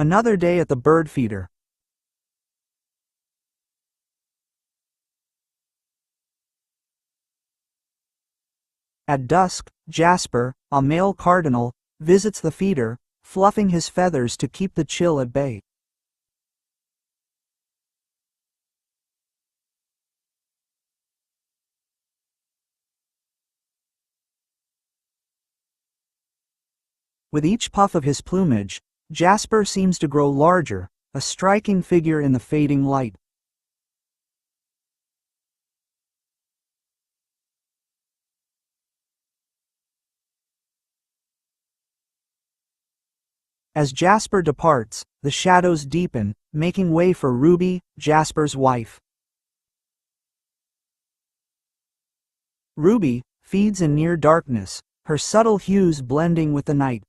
Another day at the bird feeder. At dusk, Jasper, a male cardinal, visits the feeder, fluffing his feathers to keep the chill at bay. With each puff of his plumage, Jasper seems to grow larger, a striking figure in the fading light. As Jasper departs, the shadows deepen, making way for Ruby, Jasper's wife. Ruby feeds in near darkness, her subtle hues blending with the night.